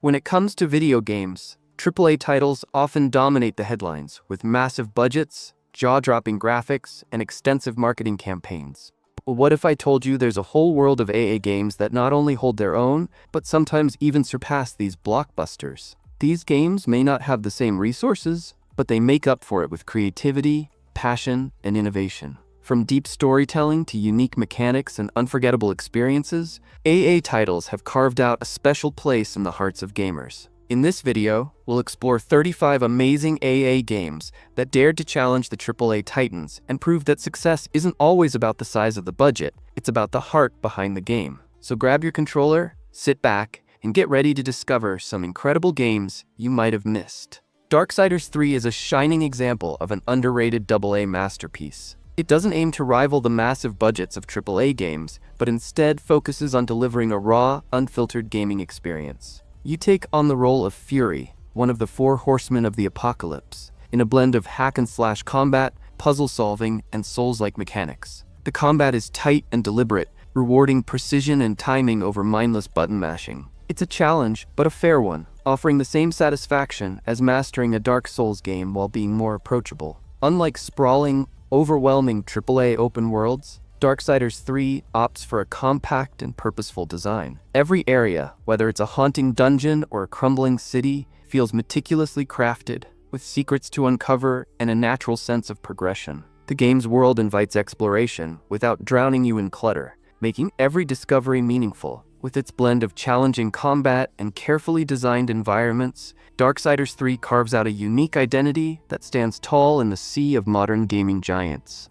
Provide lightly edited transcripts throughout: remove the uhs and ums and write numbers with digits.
When it comes to video games, AAA titles often dominate the headlines with massive budgets, jaw-dropping graphics, and extensive marketing campaigns. But what if I told you there's a whole world of AA games that not only hold their own, but sometimes even surpass these blockbusters? These games may not have the same resources, but they make up for it with creativity, passion, and innovation. From deep storytelling to unique mechanics and unforgettable experiences, AA titles have carved out a special place in the hearts of gamers. In this video, we'll explore 35 amazing AA games that dared to challenge the AAA titans and prove that success isn't always about the size of the budget, it's about the heart behind the game. So grab your controller, sit back, and get ready to discover some incredible games you might have missed. Darksiders 3 is a shining example of an underrated AA masterpiece. It doesn't aim to rival the massive budgets of AAA games, but instead focuses on delivering a raw, unfiltered gaming experience. You take on the role of Fury, one of the four horsemen of the apocalypse, in a blend of hack-and-slash combat, puzzle-solving, and Souls-like mechanics. The combat is tight and deliberate, rewarding precision and timing over mindless button mashing. It's a challenge, but a fair one, offering the same satisfaction as mastering a Dark Souls game while being more approachable. Unlike sprawling, overwhelming AAA open worlds, Darksiders 3 opts for a compact and purposeful design. Every area, whether it's a haunting dungeon or a crumbling city, feels meticulously crafted, with secrets to uncover and a natural sense of progression. The game's world invites exploration without drowning you in clutter, making every discovery meaningful. With its blend of challenging combat and carefully designed environments, Darksiders 3 carves out a unique identity that stands tall in the sea of modern gaming giants.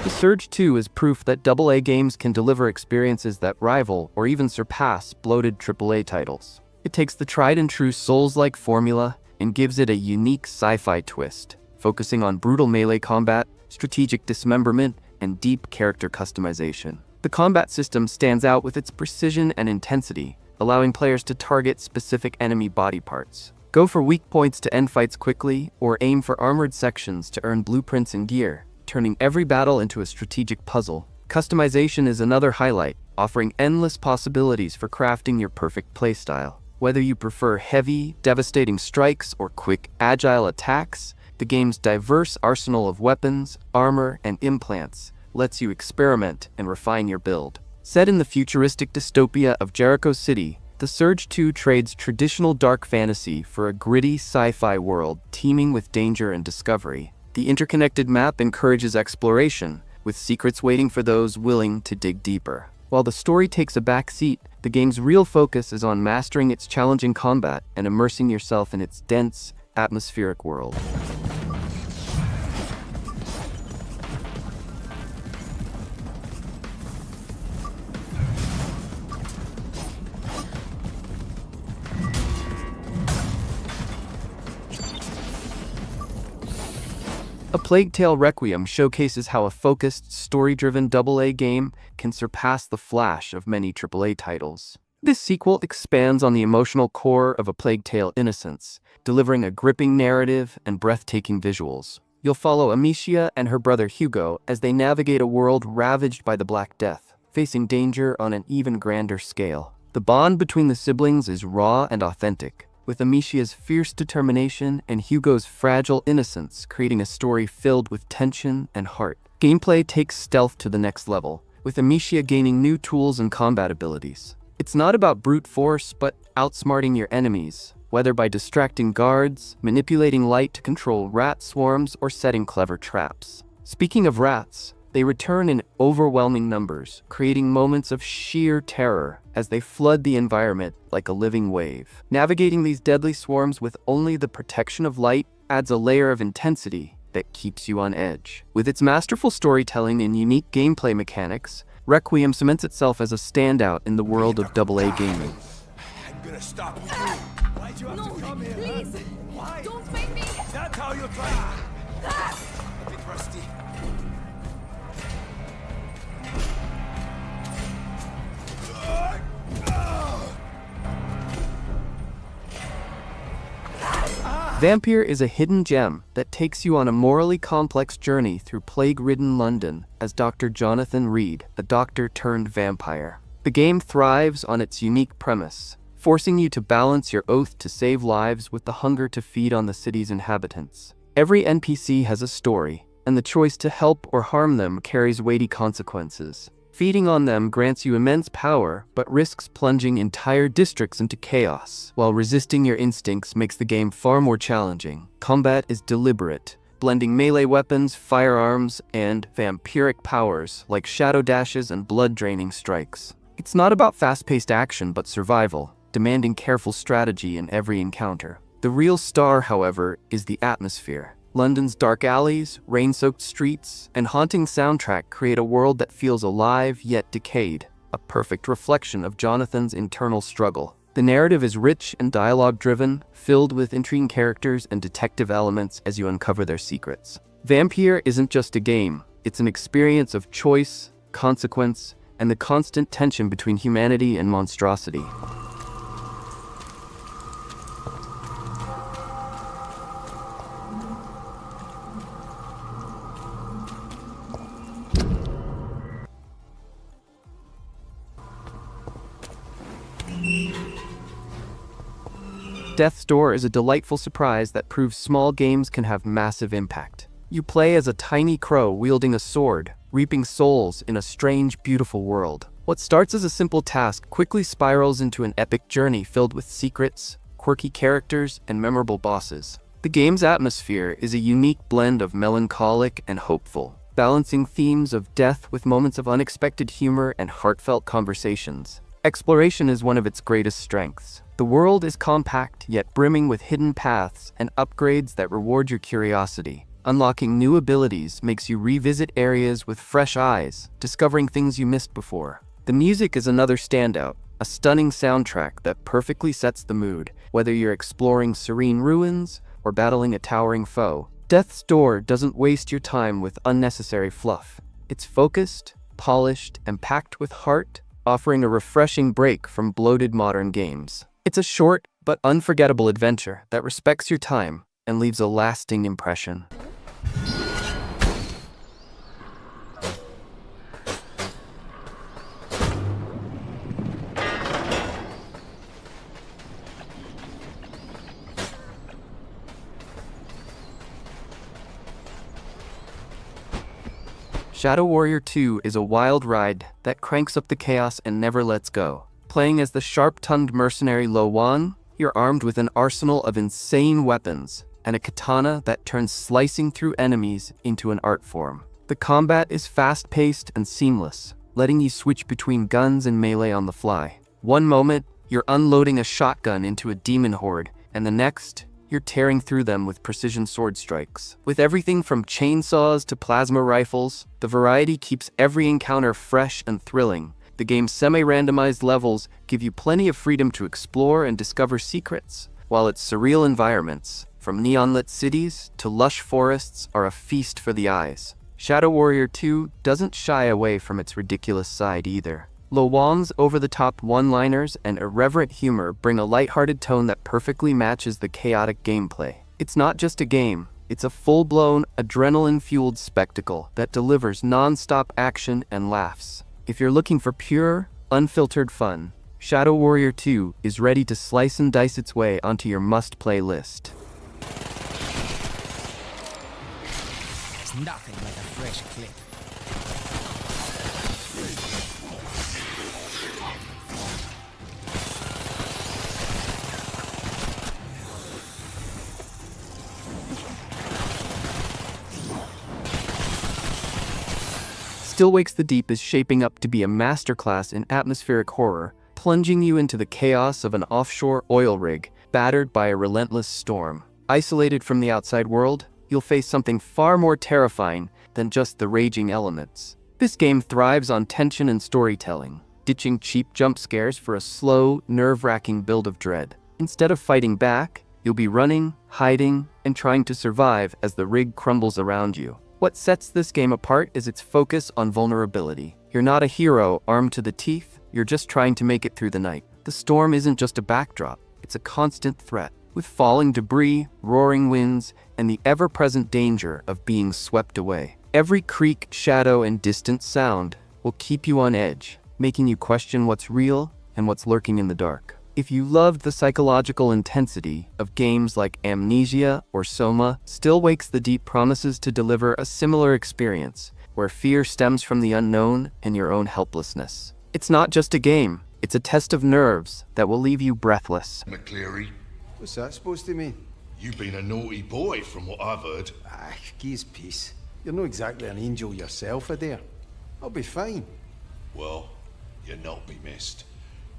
The Surge 2 is proof that AA games can deliver experiences that rival or even surpass bloated AAA titles. It takes the tried-and-true Souls-like formula and gives it a unique sci-fi twist, focusing on brutal melee combat, strategic dismemberment, and deep character customization. The combat system stands out with its precision and intensity, allowing players to target specific enemy body parts. Go for weak points to end fights quickly, or aim for armored sections to earn blueprints and gear, turning every battle into a strategic puzzle. Customization is another highlight, offering endless possibilities for crafting your perfect playstyle. Whether you prefer heavy, devastating strikes or quick, agile attacks, the game's diverse arsenal of weapons, armor, and implants lets you experiment and refine your build. Set in the futuristic dystopia of Jericho City, The Surge 2 trades traditional dark fantasy for a gritty sci-fi world teeming with danger and discovery. The interconnected map encourages exploration, with secrets waiting for those willing to dig deeper. While the story takes a back seat, the game's real focus is on mastering its challenging combat and immersing yourself in its dense, atmospheric world. A Plague Tale Requiem showcases how a focused, story-driven AA game can surpass the flash of many AAA titles. This sequel expands on the emotional core of A Plague Tale: Innocence, delivering a gripping narrative and breathtaking visuals. You'll follow Amicia and her brother Hugo as they navigate a world ravaged by the Black Death, facing danger on an even grander scale. The bond between the siblings is raw and authentic, with Amicia's fierce determination and Hugo's fragile innocence creating a story filled with tension and heart. Gameplay takes stealth to the next level, with Amicia gaining new tools and combat abilities. It's not about brute force, but outsmarting your enemies, whether by distracting guards, manipulating light to control rat swarms, or setting clever traps. Speaking of rats, they return in overwhelming numbers, creating moments of sheer terror as they flood the environment like a living wave. Navigating these deadly swarms with only the protection of light adds a layer of intensity that keeps you on edge. With its masterful storytelling and unique gameplay mechanics, Requiem cements itself as a standout in the world of AA gaming. I'm gonna stop with you. Why'd you have to come here? Please! Why? Don't make me! Is that how you're trying? A bit rusty. Vampyr is a hidden gem that takes you on a morally complex journey through plague-ridden London as Dr. Jonathan Reed, a doctor turned vampire. The game thrives on its unique premise, forcing you to balance your oath to save lives with the hunger to feed on the city's inhabitants. Every NPC has a story, and the choice to help or harm them carries weighty consequences. Feeding on them grants you immense power, but risks plunging entire districts into chaos, while resisting your instincts makes the game far more challenging. Combat is deliberate, blending melee weapons, firearms, and vampiric powers like shadow dashes and blood-draining strikes. It's not about fast-paced action but survival, demanding careful strategy in every encounter. The real star, however, is the atmosphere. London's dark alleys, rain-soaked streets, and haunting soundtrack create a world that feels alive yet decayed, a perfect reflection of Jonathan's internal struggle. The narrative is rich and dialogue-driven, filled with intriguing characters and detective elements as you uncover their secrets. Vampyr isn't just a game, it's an experience of choice, consequence, and the constant tension between humanity and monstrosity. Death's Door is a delightful surprise that proves small games can have massive impact. You play as a tiny crow wielding a sword, reaping souls in a strange, beautiful world. What starts as a simple task quickly spirals into an epic journey filled with secrets, quirky characters, and memorable bosses. The game's atmosphere is a unique blend of melancholic and hopeful, balancing themes of death with moments of unexpected humor and heartfelt conversations. Exploration is one of its greatest strengths. The world is compact, yet brimming with hidden paths and upgrades that reward your curiosity. Unlocking new abilities makes you revisit areas with fresh eyes, discovering things you missed before. The music is another standout, a stunning soundtrack that perfectly sets the mood, whether you're exploring serene ruins or battling a towering foe. Death's Door doesn't waste your time with unnecessary fluff. It's focused, polished, and packed with heart, offering a refreshing break from bloated modern games. It's a short but unforgettable adventure that respects your time and leaves a lasting impression. Shadow Warrior 2 is a wild ride that cranks up the chaos and never lets go. Playing as the sharp-tongued mercenary Lo Wan, you're armed with an arsenal of insane weapons and a katana that turns slicing through enemies into an art form. The combat is fast-paced and seamless, letting you switch between guns and melee on the fly. One moment, you're unloading a shotgun into a demon horde, and the next, you're tearing through them with precision sword strikes. With everything from chainsaws to plasma rifles, the variety keeps every encounter fresh and thrilling. The game's semi-randomized levels give you plenty of freedom to explore and discover secrets, while its surreal environments, from neon-lit cities to lush forests, are a feast for the eyes. Shadow Warrior 2 doesn't shy away from its ridiculous side either. Lo Wan's over-the-top one-liners and irreverent humor bring a lighthearted tone that perfectly matches the chaotic gameplay. It's not just a game, it's a full-blown, adrenaline-fueled spectacle that delivers non-stop action and laughs. If you're looking for pure, unfiltered fun, Shadow Warrior 2 is ready to slice and dice its way onto your must-play list. There's nothing like a fresh clip. Still Wakes the Deep is shaping up to be a masterclass in atmospheric horror, plunging you into the chaos of an offshore oil rig battered by a relentless storm. Isolated from the outside world, you'll face something far more terrifying than just the raging elements. This game thrives on tension and storytelling, ditching cheap jump scares for a slow, nerve-wracking build of dread. Instead of fighting back, you'll be running, hiding, and trying to survive as the rig crumbles around you. What sets this game apart is its focus on vulnerability. You're not a hero armed to the teeth, you're just trying to make it through the night. The storm isn't just a backdrop, it's a constant threat. with falling debris, roaring winds, and the ever-present danger of being swept away. Every creak, shadow, and distant sound will keep you on edge, making you question what's real and what's lurking in the dark. If you loved the psychological intensity of games like Amnesia or Soma, Still Wakes the Deep promises to deliver a similar experience, where fear stems from the unknown and your own helplessness. It's not just a game, it's a test of nerves that will leave you breathless. McCleary, What's that supposed to mean? you've been a naughty boy from what I've heard. Ah, geez, peace. You're not exactly an angel yourself, Adair. I'll be fine. Well, you're not be missed.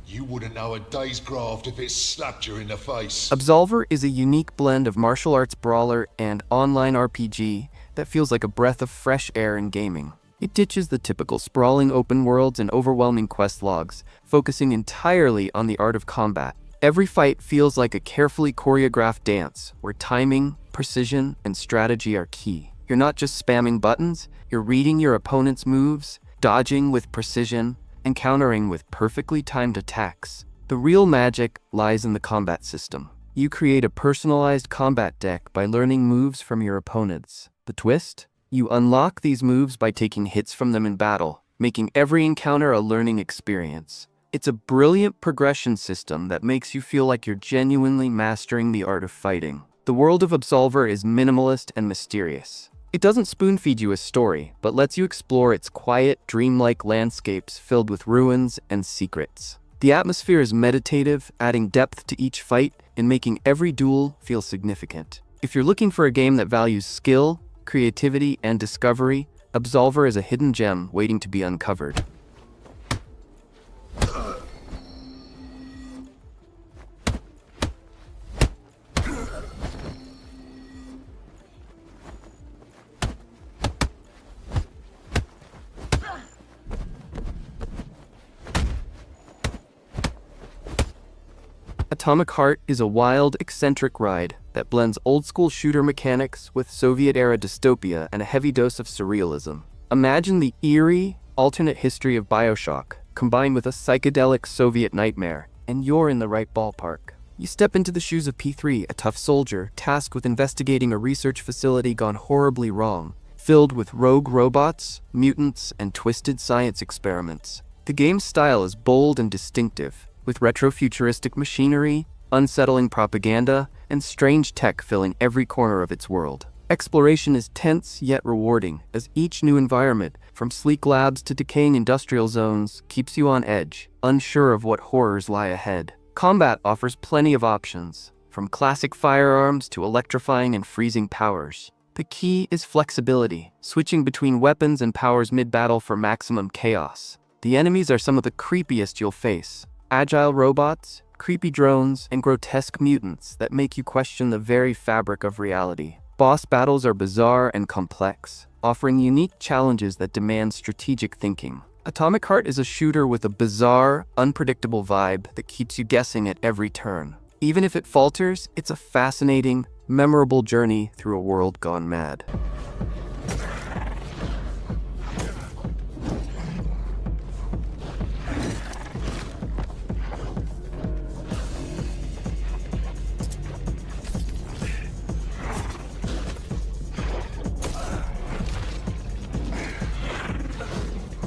You wouldn't know a day's graft if it slapped you in the face. Absolver is a unique blend of martial arts brawler and online RPG that feels like a breath of fresh air in gaming. It ditches the typical sprawling open worlds and overwhelming quest logs, focusing entirely on the art of combat. Every fight feels like a carefully choreographed dance, where timing, precision, and strategy are key. You're not just spamming buttons, you're reading your opponent's moves, dodging with precision, and countering with perfectly timed attacks. The real magic lies in the combat system. You create a personalized combat deck by learning moves from your opponents. The twist? You unlock these moves by taking hits from them in battle, making every encounter a learning experience. It's a brilliant progression system that makes you feel like you're genuinely mastering the art of fighting. The world of Absolver is minimalist and mysterious. It doesn't spoon-feed you a story, but lets you explore its quiet, dreamlike landscapes filled with ruins and secrets. The atmosphere is meditative, adding depth to each fight and making every duel feel significant. If you're looking for a game that values skill, creativity, and discovery, Absolver is a hidden gem waiting to be uncovered. Atomic Heart is a wild, eccentric ride that blends old-school shooter mechanics with Soviet-era dystopia and a heavy dose of surrealism. Imagine the eerie, alternate history of BioShock, combined with a psychedelic Soviet nightmare, and you're in the right ballpark. You step into the shoes of P3, a tough soldier, tasked with investigating a research facility gone horribly wrong, filled with rogue robots, mutants, and twisted science experiments. The game's style is bold and distinctive, with retro-futuristic machinery, unsettling propaganda, and strange tech filling every corner of its world. Exploration is tense yet rewarding, as each new environment, from sleek labs to decaying industrial zones, keeps you on edge, unsure of what horrors lie ahead. Combat offers plenty of options, from classic firearms to electrifying and freezing powers. The key is flexibility, switching between weapons and powers mid-battle for maximum chaos. The enemies are some of the creepiest you'll face. Agile robots, creepy drones, and grotesque mutants that make you question the very fabric of reality. Boss battles are bizarre and complex, offering unique challenges that demand strategic thinking. Atomic Heart is a shooter with a bizarre, unpredictable vibe that keeps you guessing at every turn. Even if it falters, it's a fascinating, memorable journey through a world gone mad.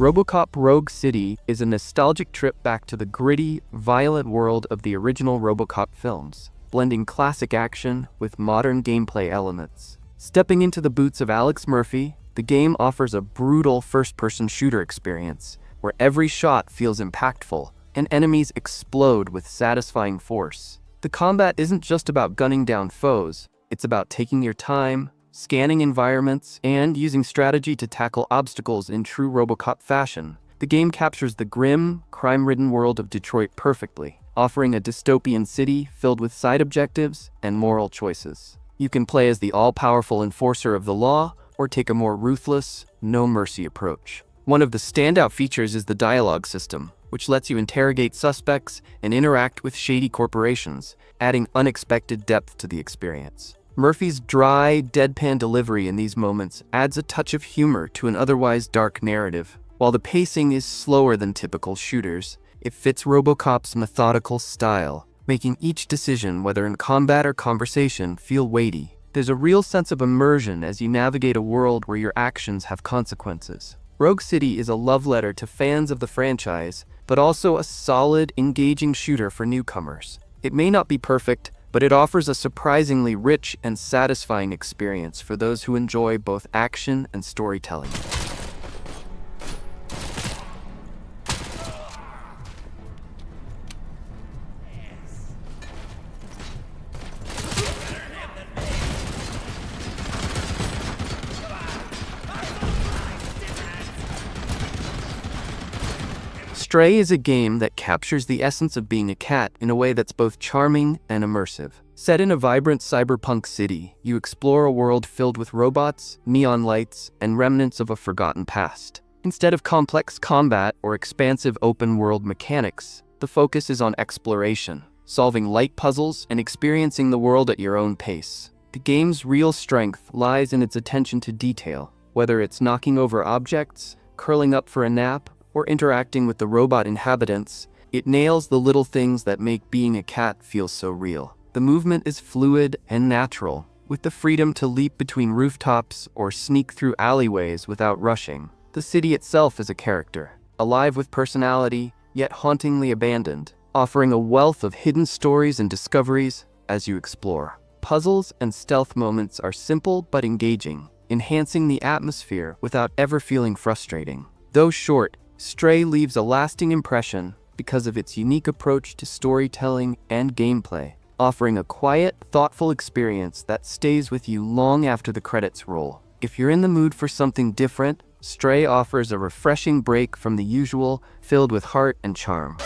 RoboCop Rogue City is a nostalgic trip back to the gritty, violent world of the original RoboCop films, blending classic action with modern gameplay elements. Stepping into the boots of Alex Murphy, the game offers a brutal first-person shooter experience, where every shot feels impactful, and enemies explode with satisfying force. The combat isn't just about gunning down foes, it's about taking your time, scanning environments, and using strategy to tackle obstacles in true RoboCop fashion. The game captures the grim, crime-ridden world of Detroit perfectly, offering a dystopian city filled with side objectives and moral choices. You can play as the all-powerful enforcer of the law, or take a more ruthless, no-mercy approach. One of the standout features is the dialogue system, which lets you interrogate suspects and interact with shady corporations, adding unexpected depth to the experience. Murphy's dry, deadpan delivery in these moments adds a touch of humor to an otherwise dark narrative. While the pacing is slower than typical shooters, it fits RoboCop's methodical style, making each decision, whether in combat or conversation, feel weighty. There's a real sense of immersion as you navigate a world where your actions have consequences. Rogue City is a love letter to fans of the franchise, but also a solid, engaging shooter for newcomers. It may not be perfect, but it offers a surprisingly rich and satisfying experience for those who enjoy both action and storytelling. Stray is a game that captures the essence of being a cat in a way that's both charming and immersive. Set in a vibrant cyberpunk city, you explore a world filled with robots, neon lights, and remnants of a forgotten past. Instead of complex combat or expansive open-world mechanics, the focus is on exploration, solving light puzzles, and experiencing the world at your own pace. The game's real strength lies in its attention to detail, whether it's knocking over objects, curling up for a nap, or interacting with the robot inhabitants. It nails the little things that make being a cat feel so real. The movement is fluid and natural, with the freedom to leap between rooftops or sneak through alleyways without rushing. The city itself is a character, alive with personality, yet hauntingly abandoned, offering a wealth of hidden stories and discoveries as you explore. Puzzles and stealth moments are simple but engaging, enhancing the atmosphere without ever feeling frustrating. Though short, Stray leaves a lasting impression because of its unique approach to storytelling and gameplay, offering a quiet, thoughtful experience that stays with you long after the credits roll. If you're in the mood for something different, Stray offers a refreshing break from the usual, filled with heart and charm.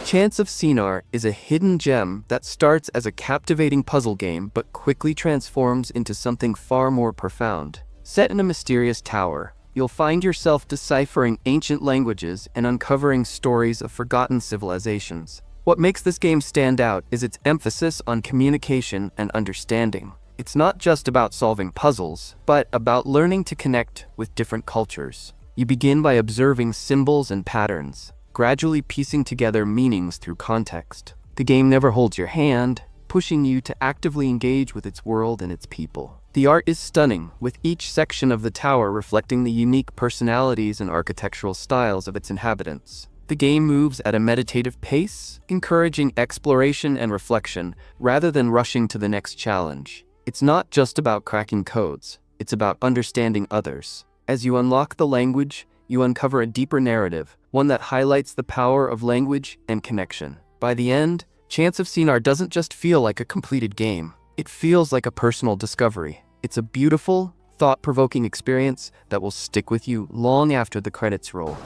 Chants of Sennaar is a hidden gem that starts as a captivating puzzle game but quickly transforms into something far more profound. Set in a mysterious tower, you'll find yourself deciphering ancient languages and uncovering stories of forgotten civilizations. What makes this game stand out is its emphasis on communication and understanding. It's not just about solving puzzles, but about learning to connect with different cultures. You begin by observing symbols and patterns, gradually piecing together meanings through context. The game never holds your hand, pushing you to actively engage with its world and its people. The art is stunning, with each section of the tower reflecting the unique personalities and architectural styles of its inhabitants. The game moves at a meditative pace, encouraging exploration and reflection rather than rushing to the next challenge. It's not just about cracking codes, it's about understanding others. As you unlock the language, you uncover a deeper narrative, one that highlights the power of language and connection. By the end, Chants of Sennaar doesn't just feel like a completed game. It feels like a personal discovery. It's a beautiful, thought-provoking experience that will stick with you long after the credits roll.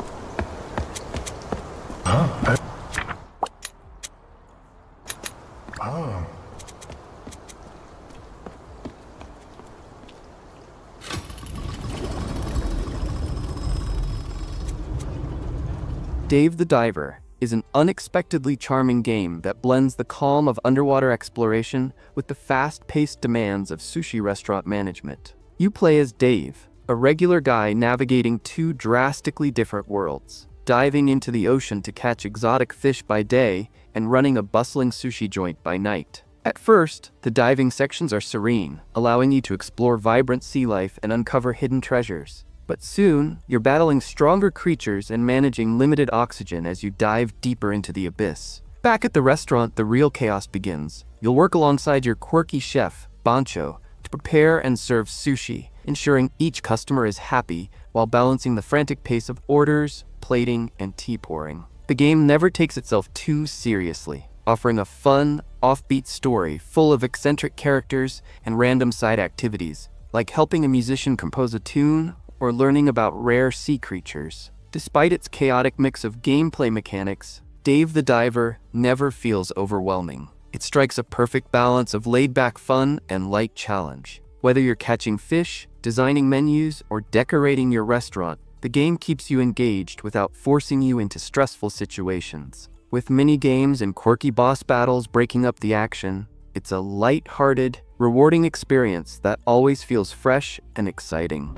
Dave the Diver is an unexpectedly charming game that blends the calm of underwater exploration with the fast-paced demands of sushi restaurant management. You play as Dave, a regular guy navigating two drastically different worlds, diving into the ocean to catch exotic fish by day and running a bustling sushi joint by night. At first, the diving sections are serene, allowing you to explore vibrant sea life and uncover hidden treasures. But soon, you're battling stronger creatures and managing limited oxygen as you dive deeper into the abyss. Back at the restaurant, the real chaos begins. You'll work alongside your quirky chef, Bancho, to prepare and serve sushi, ensuring each customer is happy while balancing the frantic pace of orders, plating, and tea pouring. The game never takes itself too seriously, offering a fun, offbeat story full of eccentric characters and random side activities, like helping a musician compose a tune or learning about rare sea creatures. Despite its chaotic mix of gameplay mechanics, Dave the Diver never feels overwhelming. It strikes a perfect balance of laid-back fun and light challenge. Whether you're catching fish, designing menus, or decorating your restaurant, the game keeps you engaged without forcing you into stressful situations. With mini-games and quirky boss battles breaking up the action, it's a light-hearted, rewarding experience that always feels fresh and exciting.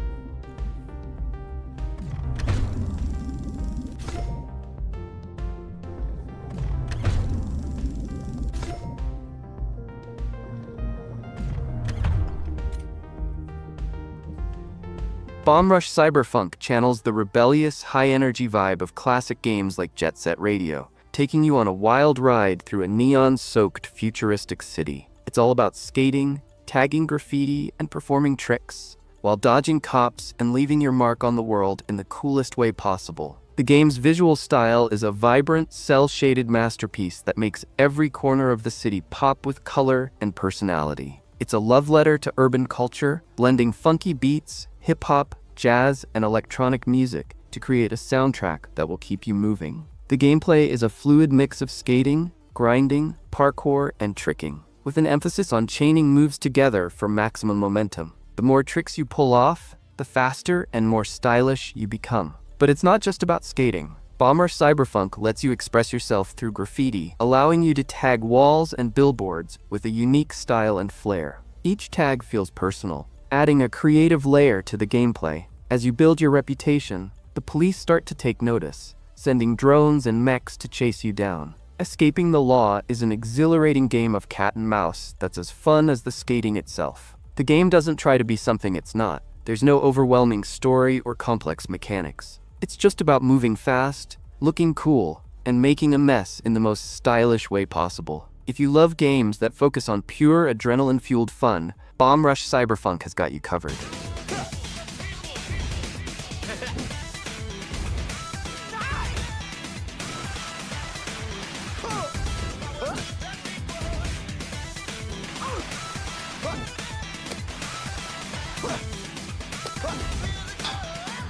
Bomb Rush Cyberfunk channels the rebellious, high-energy vibe of classic games like Jet Set Radio, taking you on a wild ride through a neon-soaked futuristic city. It's all about skating, tagging graffiti, and performing tricks, while dodging cops and leaving your mark on the world in the coolest way possible. The game's visual style is a vibrant, cel-shaded masterpiece that makes every corner of the city pop with color and personality. It's a love letter to urban culture, blending funky beats, hip-hop, jazz, and electronic music to create a soundtrack that will keep you moving. The gameplay is a fluid mix of skating, grinding, parkour, and tricking, with an emphasis on chaining moves together for maximum momentum. The more tricks you pull off, the faster and more stylish you become. But it's not just about skating. Bomb Rush Cyberfunk lets you express yourself through graffiti, allowing you to tag walls and billboards with a unique style and flair. Each tag feels personal, adding a creative layer to the gameplay. As you build your reputation, the police start to take notice, sending drones and mechs to chase you down. Escaping the law is an exhilarating game of cat and mouse that's as fun as the skating itself. The game doesn't try to be something it's not. There's no overwhelming story or complex mechanics. It's just about moving fast, looking cool, and making a mess in the most stylish way possible. If you love games that focus on pure adrenaline-fueled fun, Bomb Rush Cyberfunk has got you covered.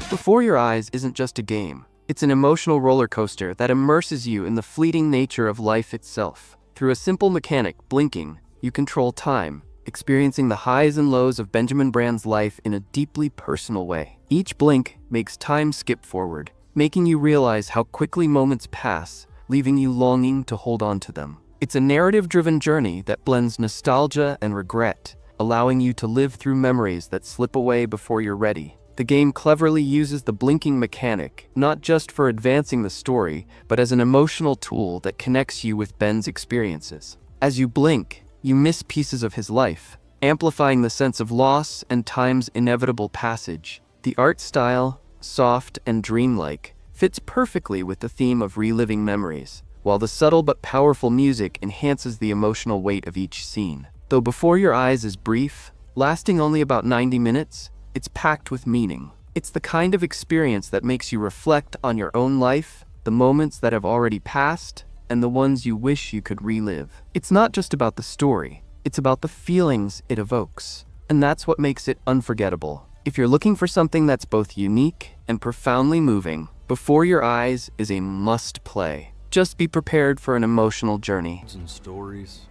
Before Your Eyes isn't just a game. It's an emotional roller coaster that immerses you in the fleeting nature of life itself. Through a simple mechanic, blinking, you control time, experiencing the highs and lows of Benjamin Brand's life in a deeply personal way. Each blink makes time skip forward, making you realize how quickly moments pass, leaving you longing to hold on to them. It's a narrative-driven journey that blends nostalgia and regret, allowing you to live through memories that slip away before you're ready. The game cleverly uses the blinking mechanic, not just for advancing the story, but as an emotional tool that connects you with Ben's experiences. As you blink, you miss pieces of his life, amplifying the sense of loss and time's inevitable passage. The art style, soft and dreamlike, fits perfectly with the theme of reliving memories, while the subtle but powerful music enhances the emotional weight of each scene. Though Before Your Eyes is brief, lasting only about 90 minutes, it's packed with meaning. It's the kind of experience that makes you reflect on your own life, the moments that have already passed, and the ones you wish you could relive. It's not just about the story, it's about the feelings it evokes. And that's what makes it unforgettable. If you're looking for something that's both unique and profoundly moving, Before Your Eyes is a must-play. Just be prepared for an emotional journey. And stories,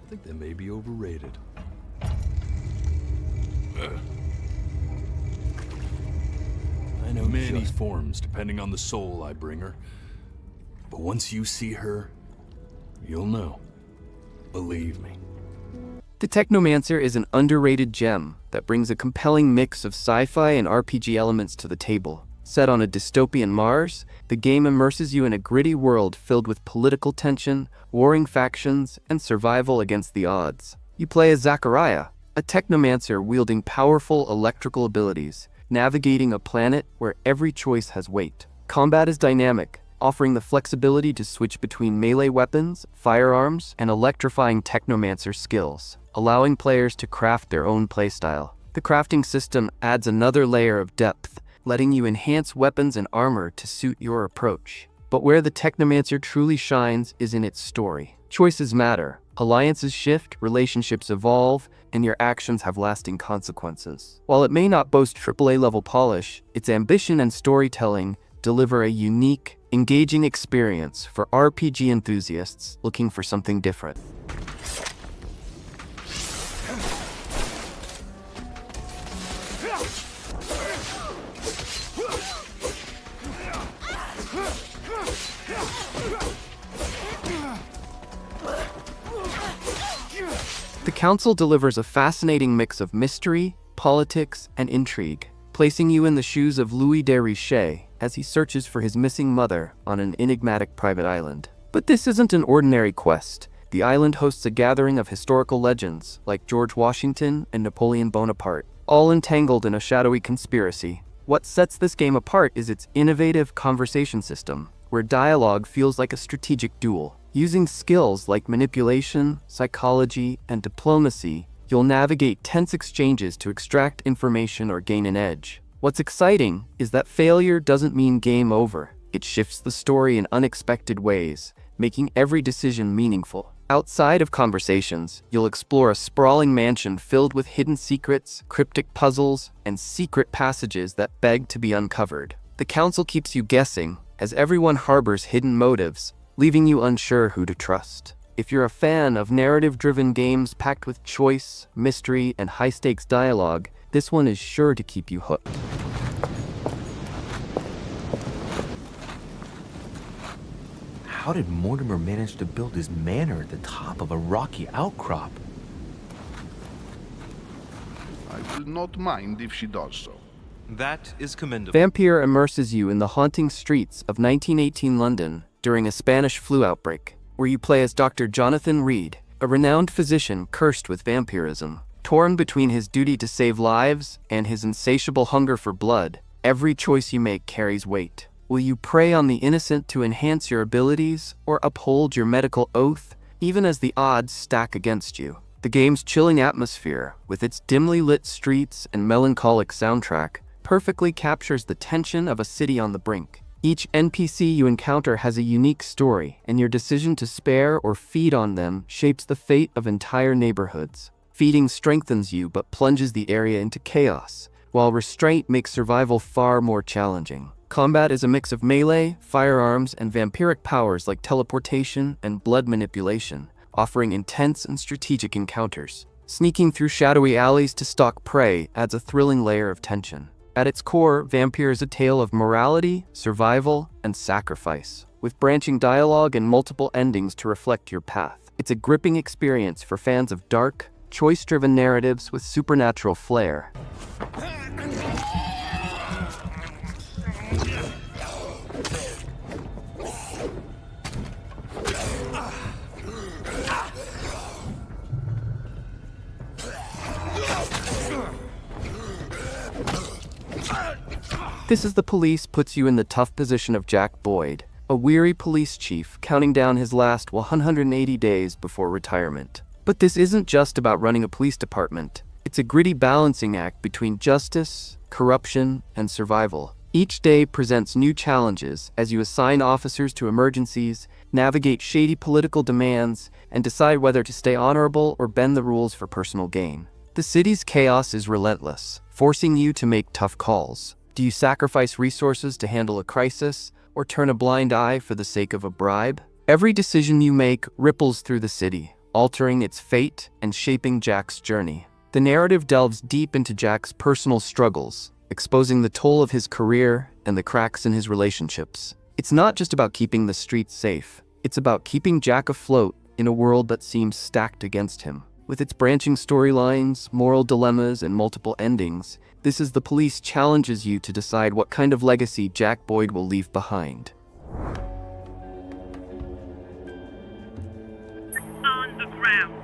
I think they may be overrated. I know many forms depending on the soul I bring her. But once you see her, you'll know. Believe me. The Technomancer is an underrated gem that brings a compelling mix of sci-fi and RPG elements to the table. Set on a dystopian Mars, the game immerses you in a gritty world filled with political tension, warring factions, and survival against the odds. You play as Zachariah, a Technomancer wielding powerful electrical abilities, navigating a planet where every choice has weight. Combat is dynamic, offering the flexibility to switch between melee weapons, firearms, and electrifying Technomancer skills, allowing players to craft their own playstyle. The crafting system adds another layer of depth, letting you enhance weapons and armor to suit your approach. But where the Technomancer truly shines is in its story. Choices matter, alliances shift, relationships evolve, and your actions have lasting consequences. While it may not boast AAA level polish, its ambition and storytelling deliver a unique, engaging experience for RPG enthusiasts looking for something different. The Council delivers a fascinating mix of mystery, politics, and intrigue, placing you in the shoes of Louis de Richet as he searches for his missing mother on an enigmatic private island. But this isn't an ordinary quest. The island hosts a gathering of historical legends like George Washington and Napoleon Bonaparte, all entangled in a shadowy conspiracy. What sets this game apart is its innovative conversation system, where dialogue feels like a strategic duel. Using skills like manipulation, psychology, and diplomacy, you'll navigate tense exchanges to extract information or gain an edge. What's exciting is that failure doesn't mean game over. It shifts the story in unexpected ways, making every decision meaningful. Outside of conversations, you'll explore a sprawling mansion filled with hidden secrets, cryptic puzzles, and secret passages that beg to be uncovered. The Council keeps you guessing, as everyone harbors hidden motives, leaving you unsure who to trust. If you're a fan of narrative-driven games packed with choice, mystery, and high-stakes dialogue, this one is sure to keep you hooked. How did Mortimer manage to build his manor at the top of a rocky outcrop? I will not mind if she does so. That is commendable. Vampyr immerses you in the haunting streets of 1918 London during a Spanish flu outbreak, where you play as Dr. Jonathan Reed, a renowned physician cursed with vampirism. Torn between his duty to save lives and his insatiable hunger for blood, every choice you make carries weight. Will you prey on the innocent to enhance your abilities, or uphold your medical oath, even as the odds stack against you? The game's chilling atmosphere, with its dimly lit streets and melancholic soundtrack, perfectly captures the tension of a city on the brink. Each NPC you encounter has a unique story, and your decision to spare or feed on them shapes the fate of entire neighborhoods. Feeding strengthens you but plunges the area into chaos, while restraint makes survival far more challenging. Combat is a mix of melee, firearms, and vampiric powers like teleportation and blood manipulation, offering intense and strategic encounters. Sneaking through shadowy alleys to stalk prey adds a thrilling layer of tension. At its core, Vampyr is a tale of morality, survival, and sacrifice, with branching dialogue and multiple endings to reflect your path. It's a gripping experience for fans of dark, choice-driven narratives with supernatural flair. This is the Police puts you in the tough position of Jack Boyd, a weary police chief counting down his last 180 days before retirement. But this isn't just about running a police department. It's a gritty balancing act between justice, corruption, and survival. Each day presents new challenges as you assign officers to emergencies, navigate shady political demands, and decide whether to stay honorable or bend the rules for personal gain. The city's chaos is relentless, forcing you to make tough calls. Do you sacrifice resources to handle a crisis, or turn a blind eye for the sake of a bribe? Every decision you make ripples through the city, altering its fate and shaping Jack's journey. The narrative delves deep into Jack's personal struggles, exposing the toll of his career and the cracks in his relationships. It's not just about keeping the streets safe. It's about keeping Jack afloat in a world that seems stacked against him. With its branching storylines, moral dilemmas, and multiple endings, This is the Police challenges you to decide what kind of legacy Jack Boyd will leave behind. On the ground.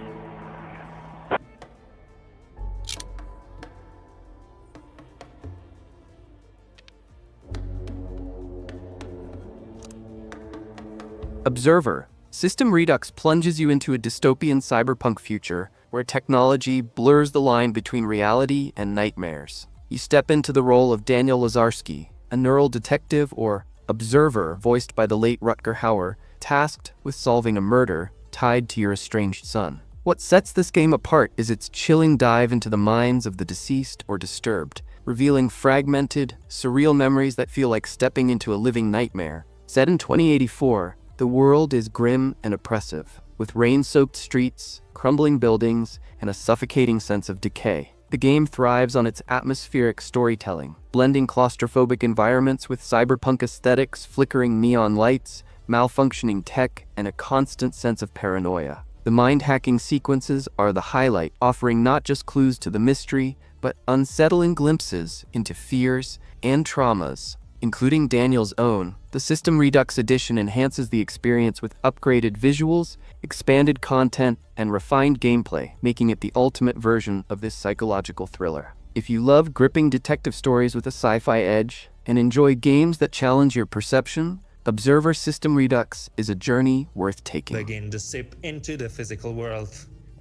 Observer. System Redux plunges you into a dystopian cyberpunk future where technology blurs the line between reality and nightmares. You step into the role of Daniel Lazarski, a neural detective or observer voiced by the late Rutger Hauer, tasked with solving a murder tied to your estranged son. What sets this game apart is its chilling dive into the minds of the deceased or disturbed, revealing fragmented, surreal memories that feel like stepping into a living nightmare. Set in 2084, the world is grim and oppressive, with rain-soaked streets, crumbling buildings, and a suffocating sense of decay. The game thrives on its atmospheric storytelling, blending claustrophobic environments with cyberpunk aesthetics, flickering neon lights, malfunctioning tech, and a constant sense of paranoia. The mind-hacking sequences are the highlight, offering not just clues to the mystery, but unsettling glimpses into fears and traumas, including Daniel's own. The System Redux edition enhances the experience with upgraded visuals, expanded content, and refined gameplay, making it the ultimate version of this psychological thriller. If you love gripping detective stories with a sci-fi edge and enjoy games that challenge your perception, Absolver System Redux is a journey worth taking. Begin the sip into the physical world,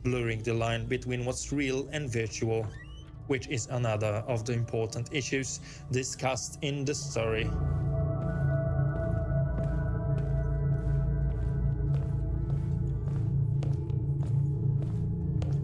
blurring the line between what's real and virtual, which is another of the important issues discussed in the story.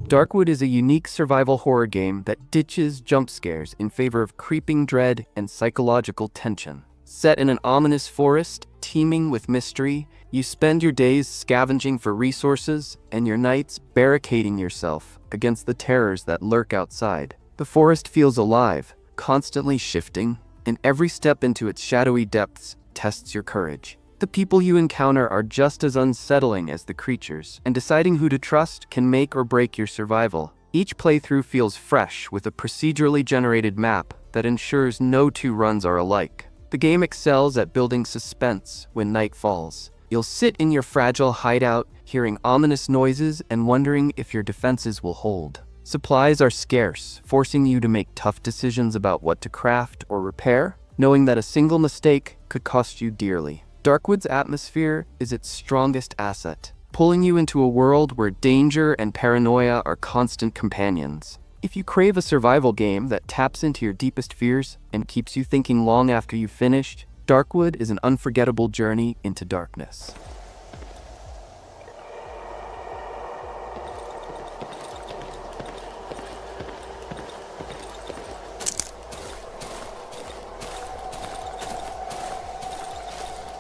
Darkwood is a unique survival horror game that ditches jump scares in favor of creeping dread and psychological tension. Set in an ominous forest, teeming with mystery, you spend your days scavenging for resources and your nights barricading yourself against the terrors that lurk outside. The forest feels alive, constantly shifting, and every step into its shadowy depths tests your courage. The people you encounter are just as unsettling as the creatures, and deciding who to trust can make or break your survival. Each playthrough feels fresh with a procedurally generated map that ensures no two runs are alike. The game excels at building suspense when night falls. You'll sit in your fragile hideout, hearing ominous noises and wondering if your defenses will hold. Supplies are scarce, forcing you to make tough decisions about what to craft or repair, knowing that a single mistake could cost you dearly. Darkwood's atmosphere is its strongest asset, pulling you into a world where danger and paranoia are constant companions. If you crave a survival game that taps into your deepest fears and keeps you thinking long after you've finished, Darkwood is an unforgettable journey into darkness.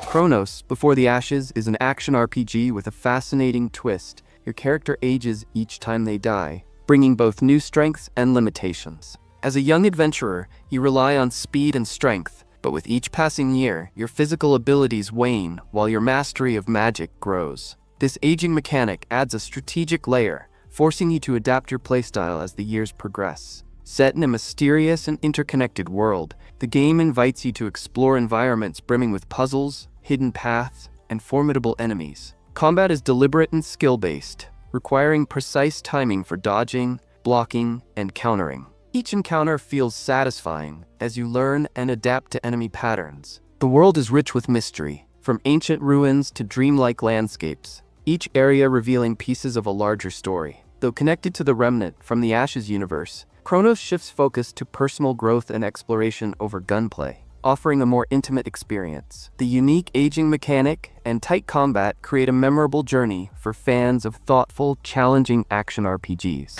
Chronos, Before the Ashes, is an action RPG with a fascinating twist. Your character ages each time they die, bringing both new strengths and limitations. As a young adventurer, you rely on speed and strength, but with each passing year, your physical abilities wane while your mastery of magic grows. This aging mechanic adds a strategic layer, forcing you to adapt your playstyle as the years progress. Set in a mysterious and interconnected world, the game invites you to explore environments brimming with puzzles, hidden paths, and formidable enemies. Combat is deliberate and skill-based, requiring precise timing for dodging, blocking, and countering. Each encounter feels satisfying as you learn and adapt to enemy patterns. The world is rich with mystery, from ancient ruins to dreamlike landscapes, each area revealing pieces of a larger story. Though connected to the remnant from the Ashes universe, Chronos shifts focus to personal growth and exploration over gunplay, offering a more intimate experience. The unique aging mechanic and tight combat create a memorable journey for fans of thoughtful, challenging action RPGs.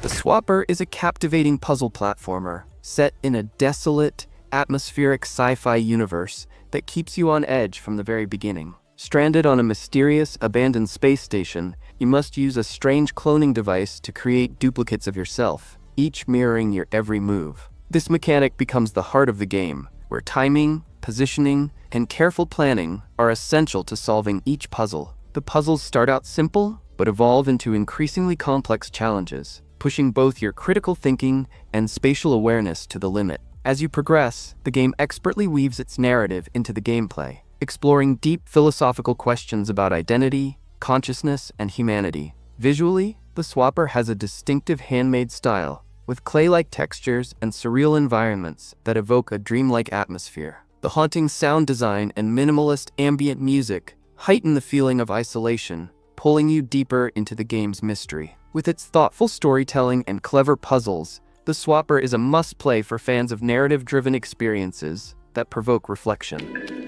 The Swapper is a captivating puzzle platformer set in a desolate, atmospheric sci-fi universe that keeps you on edge from the very beginning. Stranded on a mysterious, abandoned space station, you must use a strange cloning device to create duplicates of yourself, each mirroring your every move. This mechanic becomes the heart of the game, where timing, positioning, and careful planning are essential to solving each puzzle. The puzzles start out simple, but evolve into increasingly complex challenges, pushing both your critical thinking and spatial awareness to the limit. As you progress, the game expertly weaves its narrative into the gameplay, exploring deep philosophical questions about identity, consciousness, and humanity. Visually, the Swapper has a distinctive handmade style, with clay-like textures and surreal environments that evoke a dreamlike atmosphere. The haunting sound design and minimalist ambient music heighten the feeling of isolation, pulling you deeper into the game's mystery. With its thoughtful storytelling and clever puzzles, the Swapper is a must-play for fans of narrative-driven experiences that provoke reflection.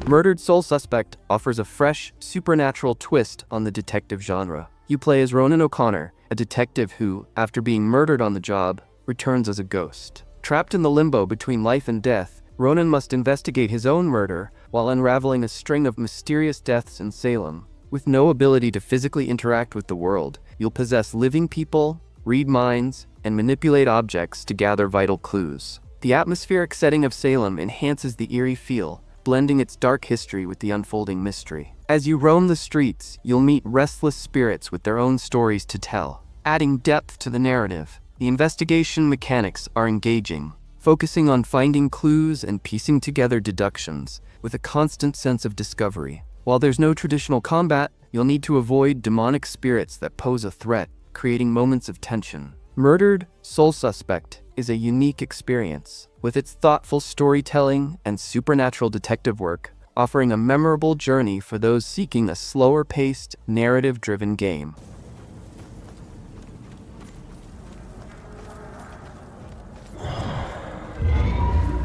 Murdered Soul Suspect offers a fresh, supernatural twist on the detective genre. You play as Ronan O'Connor, a detective who, after being murdered on the job, returns as a ghost. Trapped in the limbo between life and death, Ronan must investigate his own murder while unraveling a string of mysterious deaths in Salem. With no ability to physically interact with the world, you'll possess living people, read minds, and manipulate objects to gather vital clues. The atmospheric setting of Salem enhances the eerie feel, blending its dark history with the unfolding mystery. As you roam the streets, you'll meet restless spirits with their own stories to tell, adding depth to the narrative. The investigation mechanics are engaging, focusing on finding clues and piecing together deductions, with a constant sense of discovery. While there's no traditional combat, you'll need to avoid demonic spirits that pose a threat, creating moments of tension. Murdered Soul Suspect is a unique experience, with its thoughtful storytelling and supernatural detective work, offering a memorable journey for those seeking a slower-paced, narrative-driven game.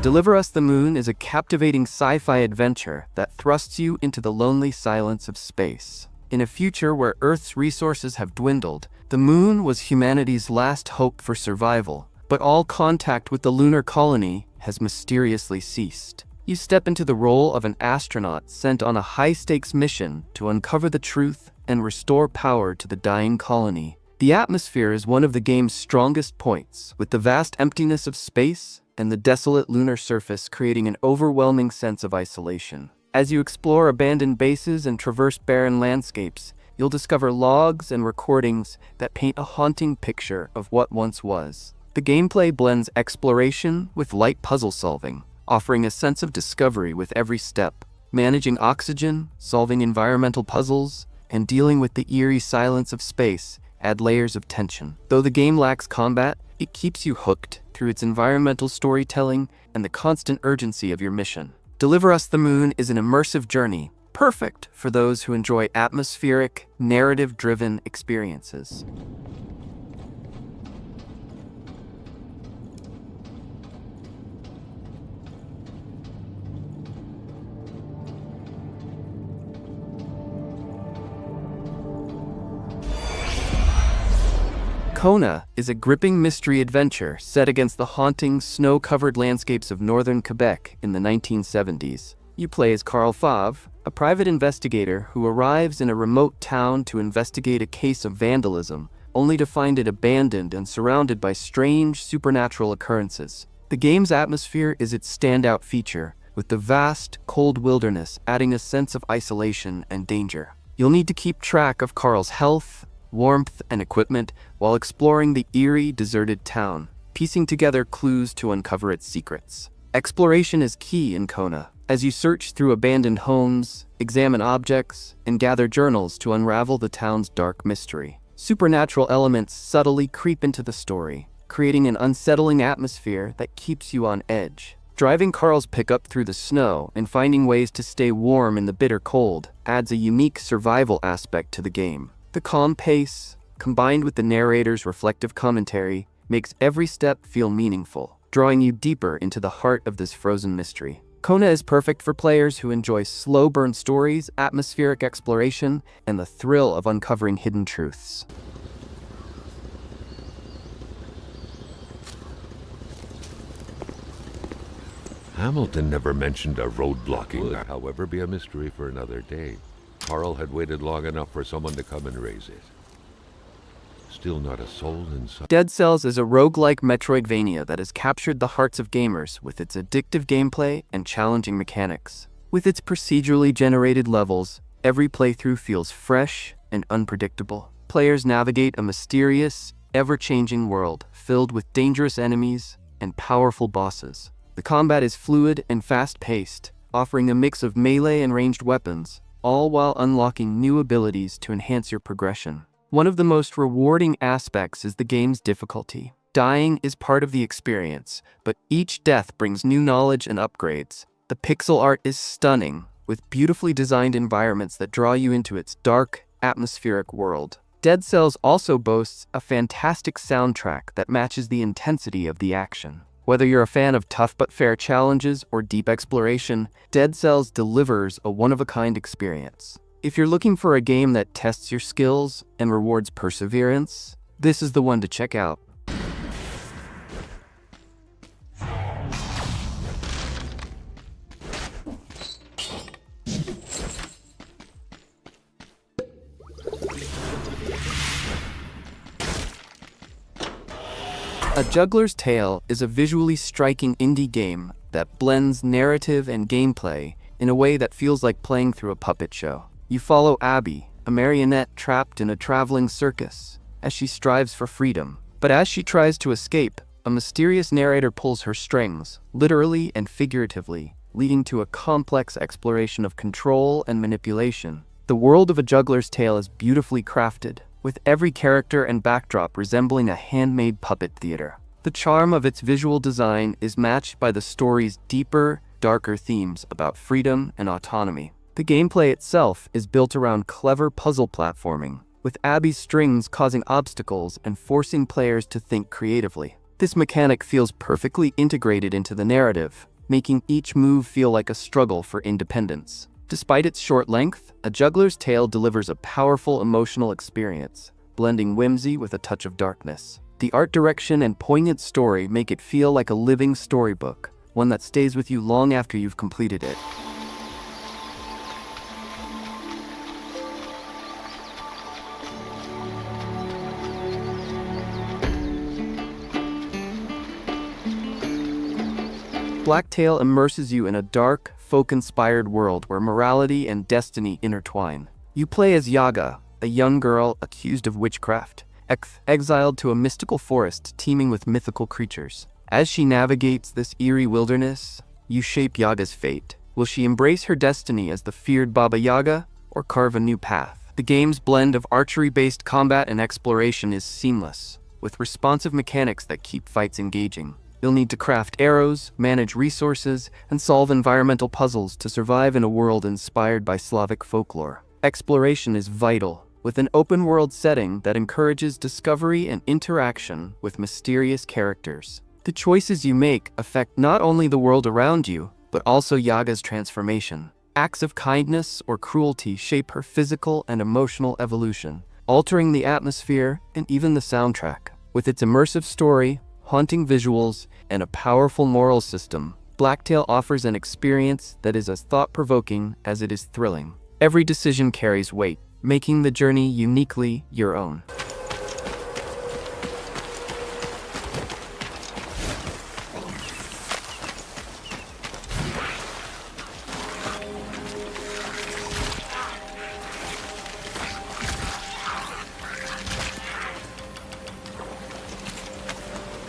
Deliver Us the Moon is a captivating sci-fi adventure that thrusts you into the lonely silence of space. In a future where Earth's resources have dwindled, the moon was humanity's last hope for survival, but all contact with the lunar colony has mysteriously ceased. You step into the role of an astronaut sent on a high-stakes mission to uncover the truth and restore power to the dying colony. The atmosphere is one of the game's strongest points, with the vast emptiness of space and the desolate lunar surface creating an overwhelming sense of isolation. As you explore abandoned bases and traverse barren landscapes, you'll discover logs and recordings that paint a haunting picture of what once was. The gameplay blends exploration with light puzzle solving, offering a sense of discovery with every step. Managing oxygen, solving environmental puzzles, and dealing with the eerie silence of space add layers of tension. Though the game lacks combat, it keeps you hooked through its environmental storytelling and the constant urgency of your mission. Deliver Us the Moon is an immersive journey, perfect for those who enjoy atmospheric, narrative-driven experiences. Kona is a gripping mystery adventure set against the haunting, snow-covered landscapes of northern Quebec in the 1970s. You play as Carl Favre, a private investigator who arrives in a remote town to investigate a case of vandalism, only to find it abandoned and surrounded by strange, supernatural occurrences. The game's atmosphere is its standout feature, with the vast, cold wilderness adding a sense of isolation and danger. You'll need to keep track of Carl's health, warmth, and equipment while exploring the eerie, deserted town, piecing together clues to uncover its secrets. Exploration is key in Kona, as you search through abandoned homes, examine objects, and gather journals to unravel the town's dark mystery. Supernatural elements subtly creep into the story, creating an unsettling atmosphere that keeps you on edge. Driving Carl's pickup through the snow and finding ways to stay warm in the bitter cold adds a unique survival aspect to the game. The calm pace, combined with the narrator's reflective commentary, makes every step feel meaningful, drawing you deeper into the heart of this frozen mystery. Kona is perfect for players who enjoy slow-burn stories, atmospheric exploration, and the thrill of uncovering hidden truths. Hamilton never mentioned a road blocking. Would, however, be a mystery for another day. Carl had waited long enough for someone to come and raise it. Still not a soul inside. Dead Cells is a roguelike Metroidvania that has captured the hearts of gamers with its addictive gameplay and challenging mechanics. With its procedurally generated levels, every playthrough feels fresh and unpredictable. Players navigate a mysterious, ever-changing world filled with dangerous enemies and powerful bosses. The combat is fluid and fast-paced, offering a mix of melee and ranged weapons, all while unlocking new abilities to enhance your progression. One of the most rewarding aspects is the game's difficulty. Dying is part of the experience, but each death brings new knowledge and upgrades. The pixel art is stunning, with beautifully designed environments that draw you into its dark, atmospheric world. Dead Cells also boasts a fantastic soundtrack that matches the intensity of the action. Whether you're a fan of tough but fair challenges or deep exploration, Dead Cells delivers a one-of-a-kind experience. If you're looking for a game that tests your skills and rewards perseverance, this is the one to check out. A Juggler's Tale is a visually striking indie game that blends narrative and gameplay in a way that feels like playing through a puppet show. You follow Abby, a marionette trapped in a traveling circus, as she strives for freedom. But as she tries to escape, a mysterious narrator pulls her strings, literally and figuratively, leading to a complex exploration of control and manipulation. The world of A Juggler's Tale is beautifully crafted, with every character and backdrop resembling a handmade puppet theater. The charm of its visual design is matched by the story's deeper, darker themes about freedom and autonomy. The gameplay itself is built around clever puzzle platforming, with Abby's strings causing obstacles and forcing players to think creatively. This mechanic feels perfectly integrated into the narrative, making each move feel like a struggle for independence. Despite its short length, A Juggler's Tale delivers a powerful emotional experience, blending whimsy with a touch of darkness. The art direction and poignant story make it feel like a living storybook, one that stays with you long after you've completed it. Blacktail immerses you in a dark, folk-inspired world where morality and destiny intertwine. You play as Yaga, a young girl accused of witchcraft, exiled to a mystical forest teeming with mythical creatures. As she navigates this eerie wilderness, you shape Yaga's fate. Will she embrace her destiny as the feared Baba Yaga, or carve a new path? The game's blend of archery-based combat and exploration is seamless, with responsive mechanics that keep fights engaging. You'll need to craft arrows, manage resources, and solve environmental puzzles to survive in a world inspired by Slavic folklore. Exploration is vital, with an open-world setting that encourages discovery and interaction with mysterious characters. The choices you make affect not only the world around you, but also Yaga's transformation. Acts of kindness or cruelty shape her physical and emotional evolution, altering the atmosphere and even the soundtrack. With its immersive story, haunting visuals, and a powerful moral system, Blacktail offers an experience that is as thought-provoking as it is thrilling. Every decision carries weight, making the journey uniquely your own.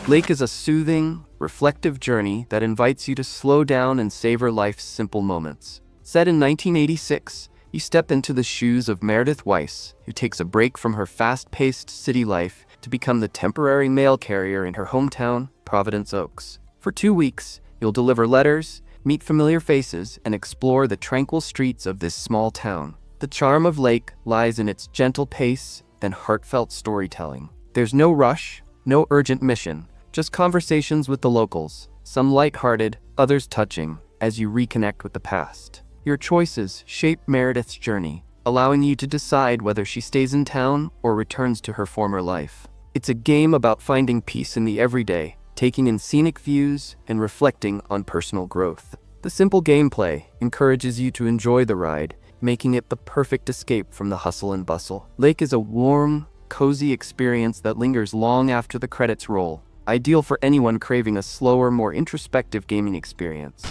Lake is a soothing, reflective journey that invites you to slow down and savor life's simple moments. Set in 1986, you step into the shoes of Meredith Weiss, who takes a break from her fast-paced city life to become the temporary mail carrier in her hometown, Providence Oaks. For 2 weeks, you'll deliver letters, meet familiar faces, and explore the tranquil streets of this small town. The charm of Lake lies in its gentle pace and heartfelt storytelling. There's no rush, no urgent mission, just conversations with the locals, some lighthearted, others touching, as you reconnect with the past. Your choices shape Meredith's journey, allowing you to decide whether she stays in town or returns to her former life. It's a game about finding peace in the everyday, taking in scenic views, and reflecting on personal growth. The simple gameplay encourages you to enjoy the ride, making it the perfect escape from the hustle and bustle. Lake is a warm, cozy experience that lingers long after the credits roll, ideal for anyone craving a slower, more introspective gaming experience.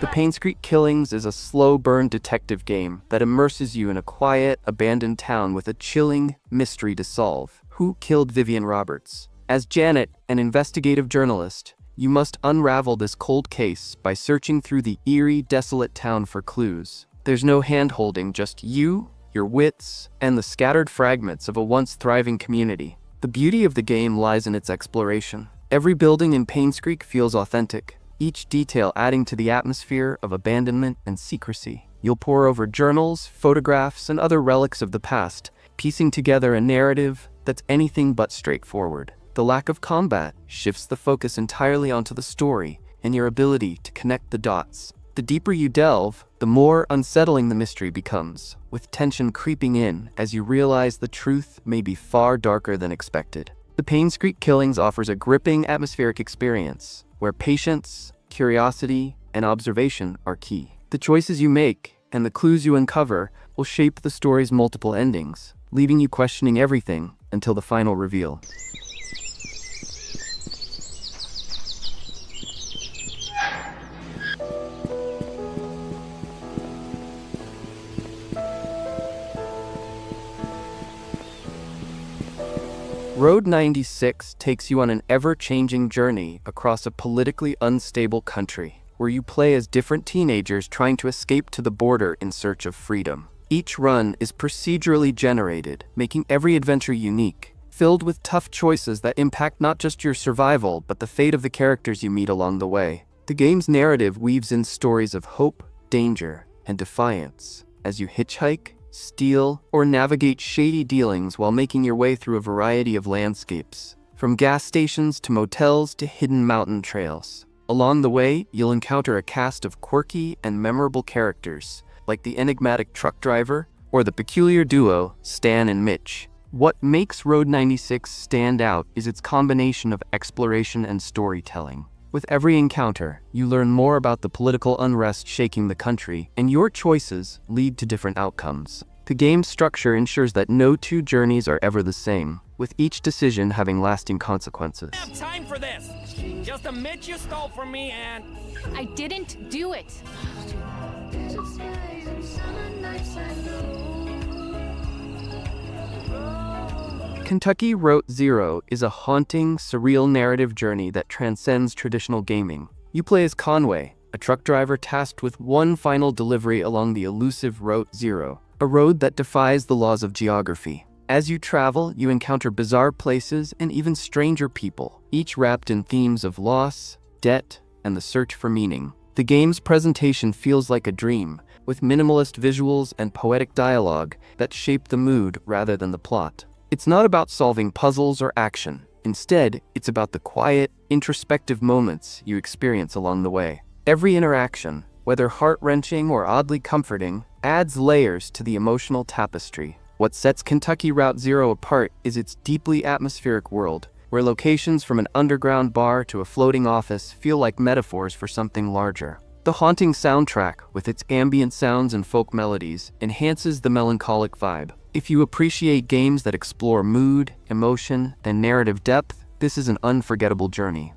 The Painscreek Killings is a slow-burn detective game that immerses you in a quiet, abandoned town with a chilling mystery to solve. Who killed Vivian Roberts? As Janet, an investigative journalist, you must unravel this cold case by searching through the eerie, desolate town for clues. There's no hand-holding, just you, your wits, and the scattered fragments of a once thriving community. The beauty of the game lies in its exploration. Every building in Painscreek feels authentic, each detail adding to the atmosphere of abandonment and secrecy. You'll pore over journals, photographs, and other relics of the past, piecing together a narrative that's anything but straightforward. The lack of combat shifts the focus entirely onto the story and your ability to connect the dots. The deeper you delve, the more unsettling the mystery becomes, with tension creeping in as you realize the truth may be far darker than expected. The Painscreek Killings offers a gripping atmospheric experience, where patience, curiosity, and observation are key. The choices you make and the clues you uncover will shape the story's multiple endings, leaving you questioning everything until the final reveal. Road 96 takes you on an ever-changing journey across a politically unstable country, where you play as different teenagers trying to escape to the border in search of freedom. Each run is procedurally generated, making every adventure unique, filled with tough choices that impact not just your survival, but the fate of the characters you meet along the way. The game's narrative weaves in stories of hope, danger, and defiance as you hitchhike, steal, or navigate shady dealings while making your way through a variety of landscapes, from gas stations to motels to hidden mountain trails. Along the way, you'll encounter a cast of quirky and memorable characters, like the enigmatic truck driver or the peculiar duo Stan and Mitch. What makes Road 96 stand out is its combination of exploration and storytelling. With every encounter, you learn more about the political unrest shaking the country, and your choices lead to different outcomes. The game's structure ensures that no two journeys are ever the same, with each decision having lasting consequences. I don't have time for this. Just admit you stole from me and... I didn't do it. Kentucky Route Zero is a haunting, surreal narrative journey that transcends traditional gaming. You play as Conway, a truck driver tasked with one final delivery along the elusive Route Zero, a road that defies the laws of geography. As you travel, you encounter bizarre places and even stranger people, each wrapped in themes of loss, debt, and the search for meaning. The game's presentation feels like a dream, with minimalist visuals and poetic dialogue that shape the mood rather than the plot. It's not about solving puzzles or action. Instead, it's about the quiet, introspective moments you experience along the way. Every interaction, whether heart-wrenching or oddly comforting, adds layers to the emotional tapestry. What sets Kentucky Route Zero apart is its deeply atmospheric world, where locations from an underground bar to a floating office feel like metaphors for something larger. The haunting soundtrack, with its ambient sounds and folk melodies, enhances the melancholic vibe. If you appreciate games that explore mood, emotion, and narrative depth, this is an unforgettable journey.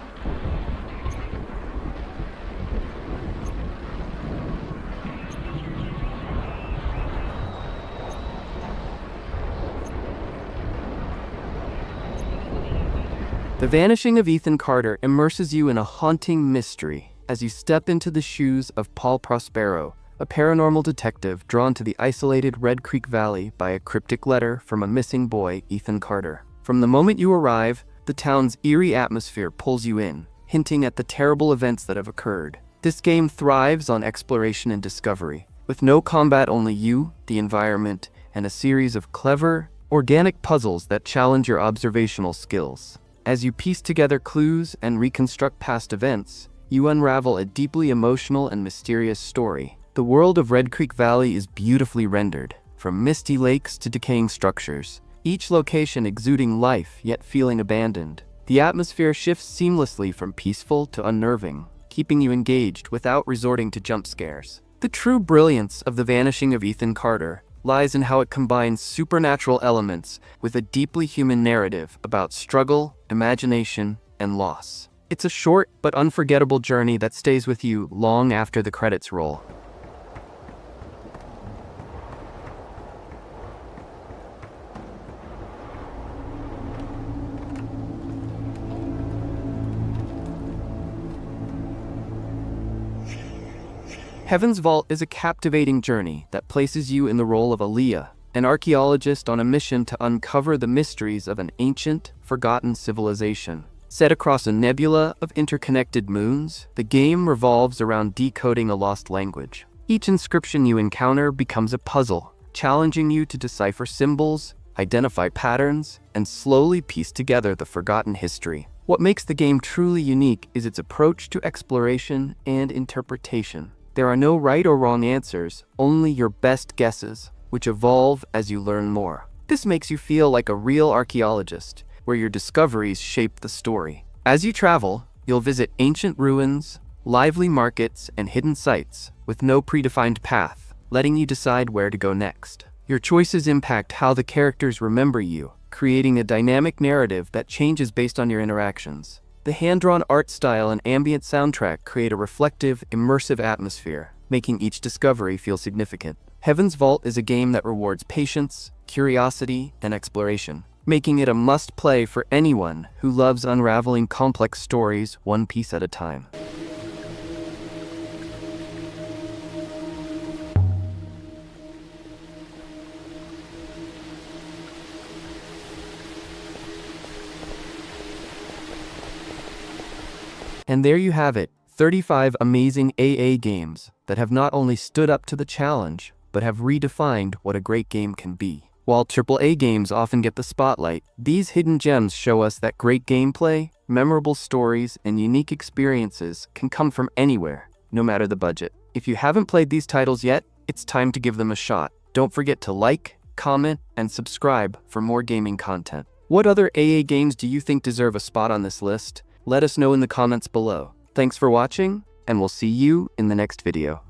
The Vanishing of Ethan Carter immerses you in a haunting mystery as you step into the shoes of Paul Prospero, a paranormal detective drawn to the isolated Red Creek Valley by a cryptic letter from a missing boy, Ethan Carter. From the moment you arrive, the town's eerie atmosphere pulls you in, hinting at the terrible events that have occurred. This game thrives on exploration and discovery, with no combat, only you, the environment, and a series of clever, organic puzzles that challenge your observational skills. As you piece together clues and reconstruct past events, you unravel a deeply emotional and mysterious story. The world of Red Creek Valley is beautifully rendered, from misty lakes to decaying structures, each location exuding life yet feeling abandoned. The atmosphere shifts seamlessly from peaceful to unnerving, keeping you engaged without resorting to jump scares. The true brilliance of The Vanishing of Ethan Carter lies in how it combines supernatural elements with a deeply human narrative about struggle, imagination, and loss. It's a short but unforgettable journey that stays with you long after the credits roll. Heaven's Vault is a captivating journey that places you in the role of Aaliyah, an archaeologist on a mission to uncover the mysteries of an ancient, forgotten civilization. Set across a nebula of interconnected moons, the game revolves around decoding a lost language. Each inscription you encounter becomes a puzzle, challenging you to decipher symbols, identify patterns, and slowly piece together the forgotten history. What makes the game truly unique is its approach to exploration and interpretation. There are no right or wrong answers, only your best guesses, which evolve as you learn more. This makes you feel like a real archaeologist, where your discoveries shape the story. As you travel, you'll visit ancient ruins, lively markets, and hidden sites, with no predefined path, letting you decide where to go next. Your choices impact how the characters remember you, creating a dynamic narrative that changes based on your interactions. The hand-drawn art style and ambient soundtrack create a reflective, immersive atmosphere, making each discovery feel significant. Heaven's Vault is a game that rewards patience, curiosity, and exploration, making it a must-play for anyone who loves unraveling complex stories one piece at a time. And there you have it, 35 amazing AA games that have not only stood up to the challenge, but have redefined what a great game can be. While AAA games often get the spotlight, these hidden gems show us that great gameplay, memorable stories, and unique experiences can come from anywhere, no matter the budget. If you haven't played these titles yet, it's time to give them a shot. Don't forget to like, comment, and subscribe for more gaming content. What other AA games do you think deserve a spot on this list? Let us know in the comments below. Thanks for watching, and we'll see you in the next video.